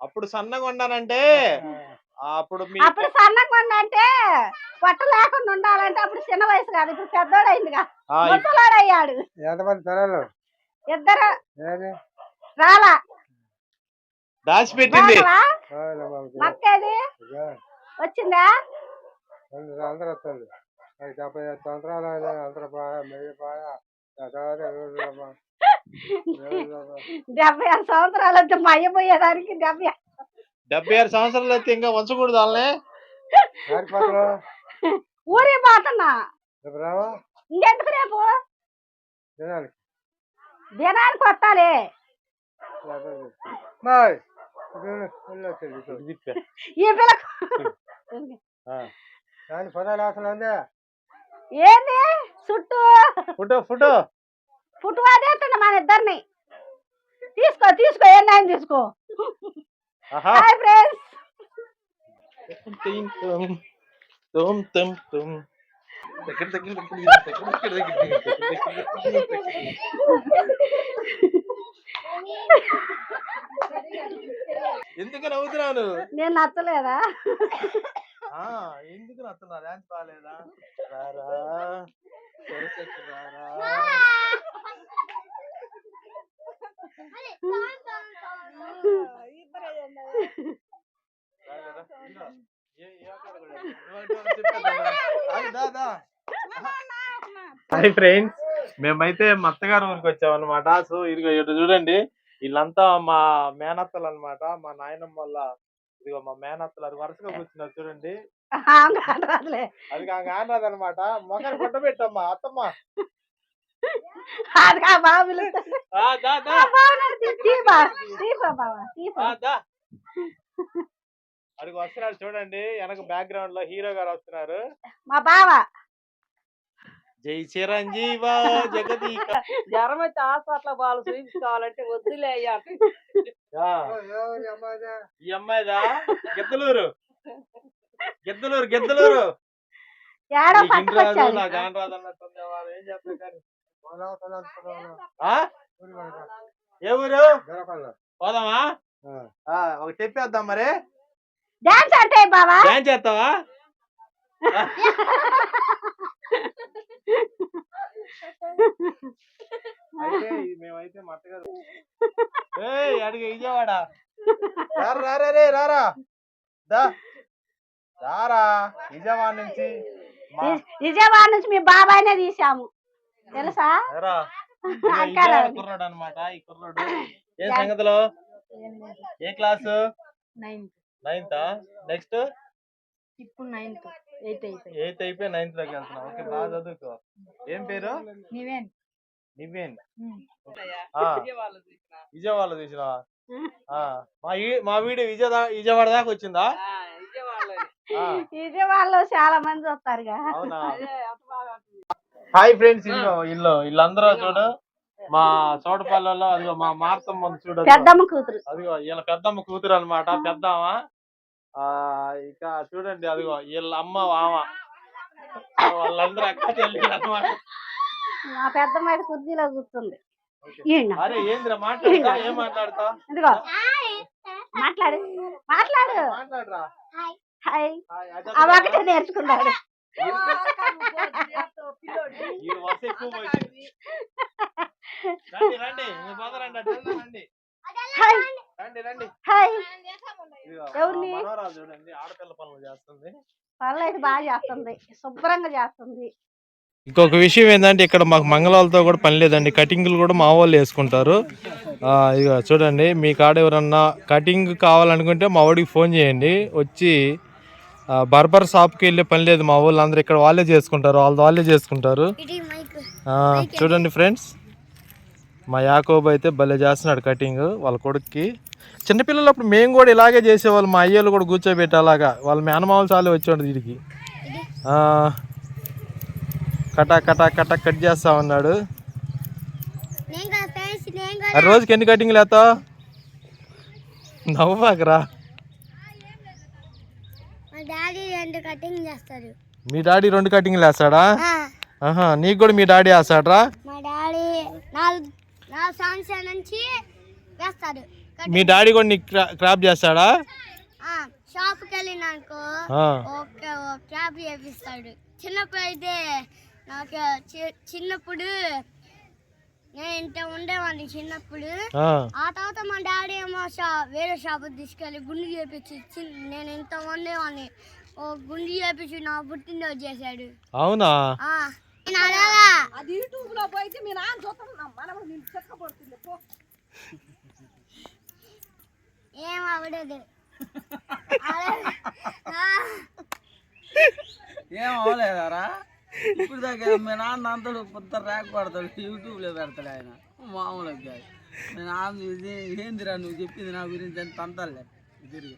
అప్పుడు సన్నగా ఉన్నానంటే అప్పుడు సన్నగా ఉండంటే పొట్ట లేకుండా ఉండాలంటే అప్పుడు చిన్న వయసు కాదు, ఇప్పుడు పెద్దోడు అయిందిగా, ముసలాడు అయ్యాడు. ఎంతమంది పిల్లలు? ఇద్దరు. రాలా దాచిపెట్టింది. మక్కేది వచ్చిందా? అందరూ వస్తుంది. 75 సంవత్సరాలు 76 సంవత్సరాలు వచ్చి మయ్యపోయేదానికి 76 సంవత్సరాలు అయితే ఇంకా ఉంచకూడదు వాళ్ళని. ఊరి పోతున్నా ఇంకెందుకు రేపు దినానికి వస్తాలే. ఈ ఏంది చుట్టూ ఫుట్ వాడేస్తున్నా మన ఇద్దరిని. తీసుకో ఏం తీసుకో. Hi friends. ఎందుకు నవ్వుతున్నాను? నేను నచ్చలేదా? ఎందుకు నచ్చనా? డాన్స్ బాగాలేదా? హాయ్ ఫ్రెండ్స్, మేమైతే మా అత్తగారు ఊరికి వచ్చాం అనమాట. సో ఇదిగో ఇటు చూడండి, వీళ్ళంతా మా మేనత్తలు అనమాట. మా నాయనమ్మ వల్ల ఇదిగో మా మేనత్తలు వరుసగా కూర్చున్నారు చూడండి. అది ఆనరాదు అనమాట. మొఖాన్ని కొట్ట పెట్టమ్మా అత్తమ్మ. అడిగి వస్తున్నారు చూడండి, వెనక బ్యాక్గ్రౌండ్ లో హీరో గారు వస్తున్నారు. మా బావ. జై చిరంజీవ జగదీక. జ్వరం వచ్చి హాస్పిటల్ బాగా చూపించుకోవాలంటే వద్దులే అయ్యా. ఈ అమ్మాయిదా? గిద్దలూరు. నాకు ఆన రాదన్నట్టుంది. ఏం చేస్తారు కానీ. ఏ ఊరు పోదామా? ఒక చెప్పేద్దాం మరి. డాన్స్ అంటే బావా? డాన్స్ చేస్తావా? అయితే మేమైతే మా అత్తగారు అడిగే విజయవాడ రారా విజయవాడ నుంచి మీ బాబాయ్నే తీసాము తెలుసా? కుర్రాడు అనమాట. ఈ కుర్రాడు ఏ సంగతిలో? ఏ క్లాసు? 9th. నెక్స్ట్ ఇప్పుడు 9th 8th అయిపోయి 9th లోకి వెళ్తున్నాం. ఓకే, బాగా చదువుకో. ఏం పేరు? నివేన్. విజయవాడలో చూసినావా? మా వీడియో విజయవాడ దాకా వచ్చిందా? విజయవాడలో చాలా మంది వస్తారుగా. అవునా? హాయ్ ఫ్రెండ్స్, వీళ్ళందరూ చూడు మా చోటపల్లెలో. అదిగో మా మార్తమ్మ చూడు, పెద్దమ్మ కూతురు. అదిగో వీళ్ళ పెద్దమ్మ కూతురు అనమాట. పెద్దమ్మ. ఇక చూడండి, అదిగో వీళ్ళ అమ్మ వామ. వాళ్ళందరూ అక్క చెల్లి అనమాట. మా పెద్దమ్మ అయితే కుర్చీలో కూర్చుంది. అరే ఏంద్రా మాట్లాడతా? ఏం మాట్లాడతా? ఇదిగో మాట్లాడు. మాట్లాడరా. హాయ్ ఒకటే నేర్చుకున్నాడు. చూడండి, ఆడపిల్ల పనులు చేస్తుంది. పనులు అయితే బాగా చేస్తుంది, శుభ్రంగా చేస్తుంది. ఇంకొక విషయం ఏంటంటే, ఇక్కడ మాకు మంగళాలతో కూడా పని లేదండి. కటింగ్లు కూడా మా వాళ్ళు వేసుకుంటారు. ఇక చూడండి, మీ కాడ ఎవరన్నా కటింగ్ కావాలనుకుంటే మా వాడికి ఫోన్ చేయండి. వచ్చి బర్బర్ షాప్కి వెళ్ళే పని లేదు. మా వాళ్ళు అందరూ ఇక్కడ వాళ్ళే చేసుకుంటారు. చూడండి ఫ్రెండ్స్, మా యాకోబ్ అయితే భలే చేస్తున్నాడు కటింగ్ వాళ్ళ కొడుక్కి. చిన్నపిల్లలప్పుడు మేము కూడా ఇలాగే చేసేవాళ్ళు. మా అయ్యలు కూడా కూర్చోబెట్టి అలాగా వాళ్ళ మేనమామలు చాలే వచ్చాడు వీడికి. కట్ చేస్తా ఉన్నాడు. రోజుకి ఎన్ని కటింగ్లు వేస్తావు? నవ్వకరా. మీ డాడీ 2 కటింగ్లు వేస్తాడా? నీకు కూడా మీ డాడీ వేస్తాడరా? మా డాడీ 4 సంవత్సరాల నుంచి వేస్తాడు. మీ డాడీ కూడా నీకు క్రాప్ చేస్తాడా? షాప్కి వెళ్ళినానుకో ఆ, ఓకే క్రాప్ చేపిస్తాడు. చిన్నప్పుడు అయితే నాకు చిన్నప్పుడు నేను ఇంత ఉండేవాడిని చిన్నప్పుడు. ఆ. ఆ తర్వాత మా డాడీ ఏమో వేరే షాప్ తీసుకెళ్ళి గుండు చేపించి నేను ఇంత ఉండేవాడిని. ఓ గుండు చేపించి నా పుట్టినరోజు చేశాడు. అవునా? నేను అడగా అది యూట్యూబ్ లో పోయితే మీ నాన్న చూస్తున్నాం మనం నేను చెక్కబడుతుంది పో. ఏం అవడదు. ఏం అవ్వలేదారా? ఇప్పుడు దాకా మీ నాన్న అంతడు కొత్త ర్యాక్ పడతాడు, యూట్యూబ్లో పెడతాడు ఆయన. మామూలుగా మీ నాన్న చూసి ఏందిరా నువ్వు చెప్పింది నా గురించి అని తంతాలే తిరిగి.